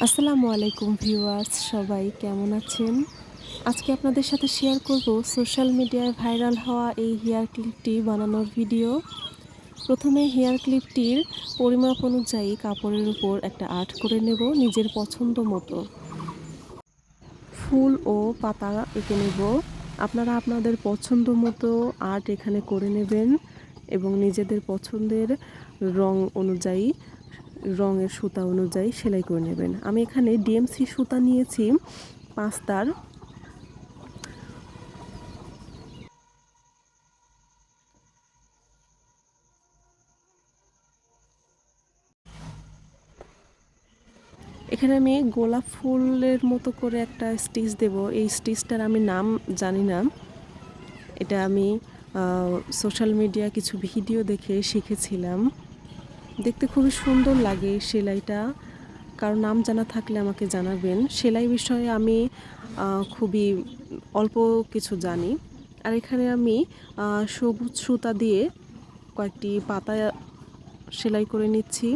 আসসালামু আলাইকুম ভিউয়ার্স, সবাই কেমন আছেন? আজকে আপনাদের সাথে শেয়ার করব সোশ্যাল মিডিয়ায় ভাইরাল হওয়া এই হেয়ার ক্লিপটি বানানোর ভিডিও। প্রথমে হেয়ার ক্লিপটির পরিমাপ অনুযায়ী কাপড়ের উপর একটা আর্ট করে নেব নিজের পছন্দ মতো। ফুল ও পাতা এঁকে নেব। আপনারা আপনাদের পছন্দ মতো আর্ট এখানে করে নেবেন এবং নিজেদের পছন্দের রং অনুযায়ী রঙের সুতা অনুযায়ী সেলাই করে নেবেন। আমি এখানে ডিএমসি সুতা নিয়েছি 5 তার। এখানে আমি গোলাপ ফুলের মতো করে একটা স্টিচ দেব। এই স্টিচটার আমি নাম জানি না, এটা আমি সোশ্যাল মিডিয়া কিছু ভিডিও দেখে শিখেছিলাম। দেখতে খুবই সুন্দর লাগে এই সেলাইটা। কারো নাম জানা থাকলে আমাকে জানাবেন। সেলাই বিষয়ে আমি খুবই অল্প কিছু জানি। আর এখানে আমি সবুজ সুতা দিয়ে কয়েকটি পাতা সেলাই করে নিচ্ছি।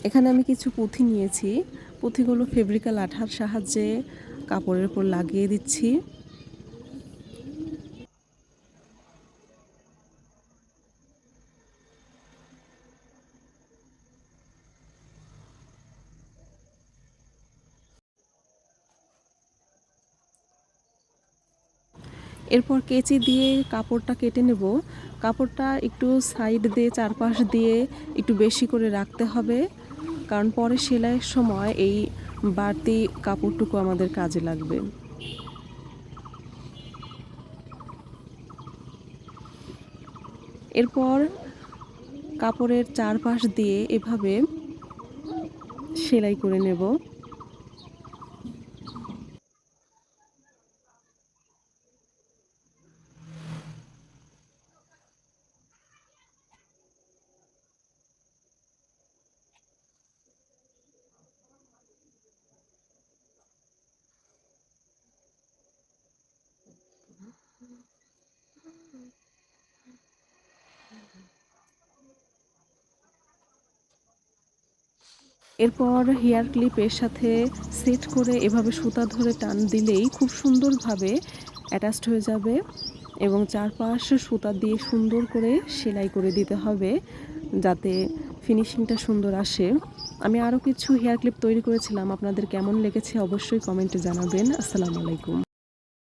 এখানে আমি কিছু পুঁথি নিয়েছি। পুঁথিগুলো ফেব্রিক্যাল আঠার সাহায্যে কাপড়ের উপর লাগিয়ে দিচ্ছি। এরপর কেচি দিয়ে কাপড়টা কেটে নেব। কাপড়টা একটু সাইড দিয়ে চারপাশ দিয়ে একটু বেশি করে রাখতে হবে, কারণ পরে সেলাইয়ের সময় এই বাড়তি কাপড়টুকু আমাদের কাজে লাগবে। এরপর কাপড়ের চারপাশ দিয়ে এভাবে সেলাই করে নেব। এরপর হেয়ার ক্লিপের সাথে সেট করে এভাবে সুতা ধরে টান দিলেই খুব সুন্দরভাবে অ্যাটাচড হয়ে যাবে এবং চারপাশ সুতা দিয়ে সুন্দর করে সেলাই করে দিতে হবে যাতে ফিনিশিংটা সুন্দর আসে। আমি আরও কিছু হেয়ার ক্লিপ তৈরি করেছিলাম, আপনাদের কেমন লেগেছে অবশ্যই কমেন্টে জানাবেন। আসসালামু আলাইকুম।